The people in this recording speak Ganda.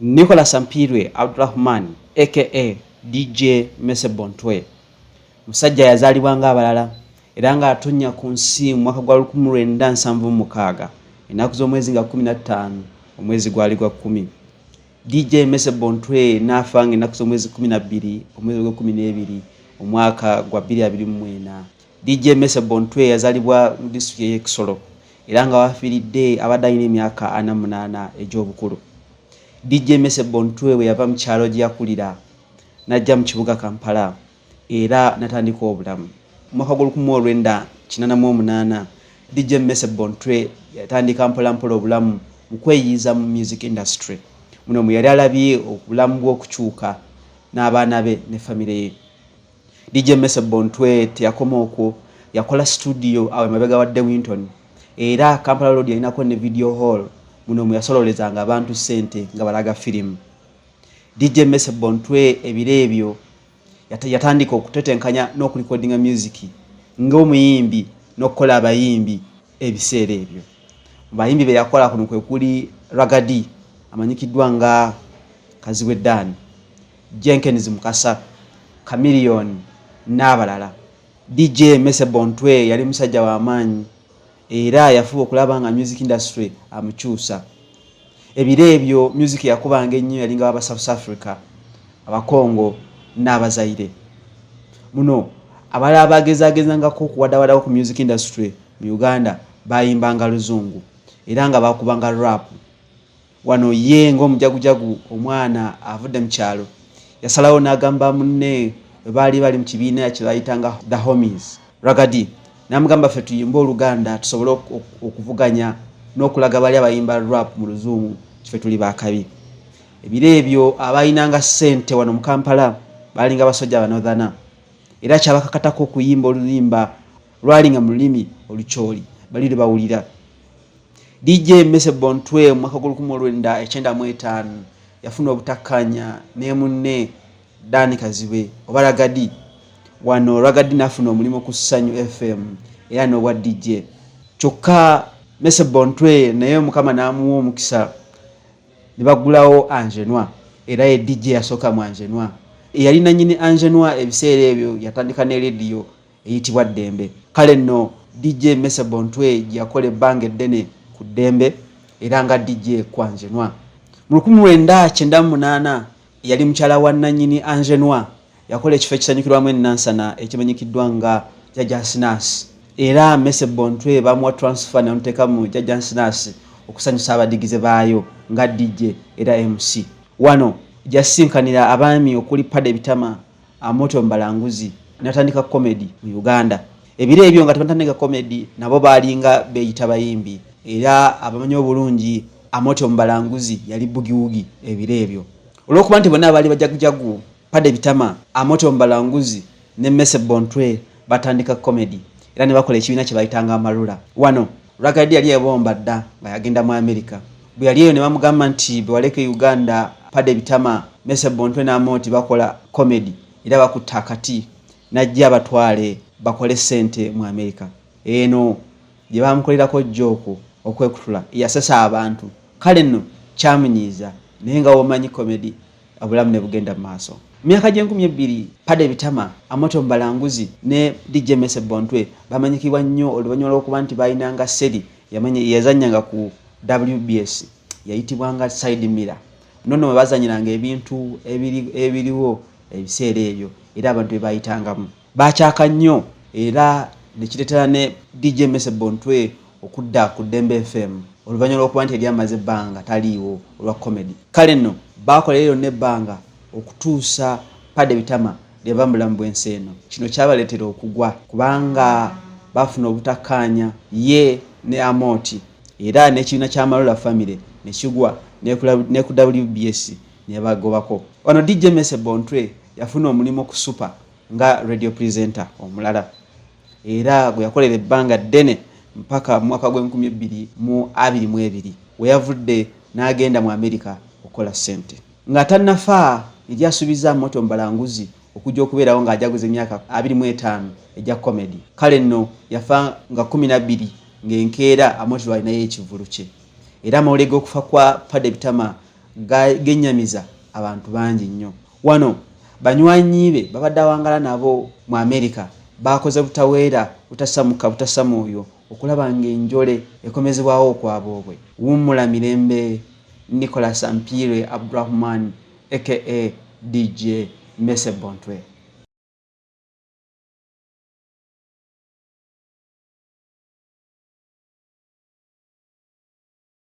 Nicholas Ampirwe Abdurrahman aka DJ Mese Bontwe musajja yazalibwa nga abalala era nga atonya ku nsi mwaka gwa 1976 enaku z'omwezi nga 15 omwezi gwali gwa 10. DJ Mese Bontwe nafa nga enaku z'omwezi 12 omwezi gwa 12 omwaka gwa 2024. DJ Mese Bontwe yazalibwa mu district y'e Kisoro era nga wafiiridde abadde alina emyaka 48 egy'obukulu. DJ Mese Bontwe we yava mu kyalo gye yakulira n'ajja mu kibuga Kampala era natandika obulamu. Mu mwaka gwa 1988 DJ Mese Bontwe yatandika mpolampola obulamu mu kweyiiza mu music industry. Muno yali alabye obulamu bw'okukyuka n'abaana be ne famire ye. DJ Mese Bontwe teyakoma okwo, yakola studio awe mabega wa Dewington era Kampala Road yalinako ne video hall muno yasololezanga abantu sente nga balaga film. DJ Mese Bontwe ebire ebyo yatandika okutetenkanya n'okurecordinga music ng'omuyimbi n'okukola abayimbi ebiseera ebyo. Bayimbi be yakola kuno kwe kuli Ragadi amanyikiddwa nga Kaziwe Dan, Jenkins Mukasa, Chameleon n'abalala. DJ Mese Bontwe yali musajja wa maanyi era yafuba okulaba nga music industry amukyusa. Ebire ebyo music yakubanga ennyo yalinga aba South Africa, abakongo n'abazaire. Muno abala abagezagezangako okuwadawadawo ku music industry mu Uganda bayimbanga luzungu era nga bakubanga rap. Wano ye ng'omujagujagu omwana avudde mu kyalo yasalawo n'agamba munne bali mu kibiina kye bayitanga The Homies Ragadi n'amugamba ffe tuyimba Oluganda tusobole okuvuganya n'okulaga bali abayimba rap mu luzungu kife tuli bakabi. Ebire ebyo abayinanga ssente wano mu Kampala balinga basojja banodhana era kyabakakatako okuyimba oluyimba lwalinga mu lulimi olukyoli balire bawulira. DJ Mese Bontwe mu mwaka gwa 1995 yafuna obutakkaanya ne munne Dani Kazibe oba Ragadi. Wano Ragadi nafuna omulimu ku Ssanyu FM era n'obwa DJ. Kyokka Mese Bontwe naye Mukama n'amuwa omukisa ne bagulawo Angenwa era ye DJ yasooka mu Angenwa. Eyalina nnyini Angenwa ebiseera ebyo yatandika ne radio eyitibwa Ddembe. Kale nno DJ Mese Bontwe yakola ebbanga eddene ku Ddembe era nga DJ ku Angenwa. Mu 1998 yali mukyala wa nannyini Angenwa yakola ekifo ekisanyukirwamu ennansana ekimanyikiddwa nga Jaja Sinas era Mese Bontwe bamuwa transfer n'amuteeka mu Jaja Sinas okusanyusa abadigize baayo nga DJ era MC. Wano jasinkanira abaami okuli Pade Bitama, Amoto Mbalanguzi n'atandika comedy mu Uganda. Ebire ebyo nga tebantandika comedy nabo baalinga beeyita bayimbi era abamanyi obulungi Amoto Mbalanguzi yali bugiwugi ebire ebyo. Olw'okuba nti bonna baali bajagujagu Pade Bitama, Amoto Mbalanguzi ne Mese Bontwe batandika comedy era ne bakola ekibiina kye bayitanga Amalula. Wano Ragadi yali ebomba dda nga yagenda mu America. Bwe yali eyo ne bamugamba nti bewaleke Uganda Pade Bitama, Mese Bontwe n'Amoti bakola comedy era bakutta akati najja abatwale bakole sente mu America. Eno gye bamukolerako jjooko okwekutula yasesa abantu. Kale nno kyamunyiiza naye nga womanyi comedy obulamu ne bugenda mu maaso. Myaka gye 12 Pade Bitama, Amoto Mbalanguzi ne DJ Mese Bontwe bamanyikibwa nnyo oluvannyuma lw'okuba nti bayinanga seri yazannyanga ku WBS yayitibwanga Side Mirror. Nono mwe bazanyiranga ebintu ebiriwo ebiseera ebyo era abantu be bayitangamu. Bakyaka nnyo era ne kireetera ne DJ Mese Bontwe okudda ku Ddembe FM oluvannyuma lw'okuba nti yali amaze ebbanga taliiwo olwa comedy. Kale nno baakola leero n'ebbanga okutuusa Pade Bitama lyava mu bulamu bw'ensi eno. Kino kyabaleetera okugwa kubanga bafuna obutakkaanya ye ne Amoti era n'ekibiina ky'Amalula Family ne kigwa ne ku WBS ne bagobako. Wano DJ Mese Bontwe yafuna omulimu ku Super nga radio presenter omulala era gwe yakolera ebbanga ddene mpaka mu mwaka gw'2022 we yavudde n'agenda mu America okukola ssente. Nga tannafa eryasuubiza Amoto Mbalanguzi okujja okubeerawo ng'ajaguza emyaka 25 ejja comedy. Kale nno yafa nga 12 ng'enkeera Amoto alinayo ekivulu kye era amawulire g'okufa kwa Pade Bitama genyamiza abantu bangi nnyo. Wano banywanyi be babadde awangala nabo mu America bakoze butaweera butasamuka butasamooyo okulaba ng'enjole ekomezebwawo okwabwe. Wummula mirembe. Nicholas Ampire Abdurrahman aka DJ Mese Bontwe.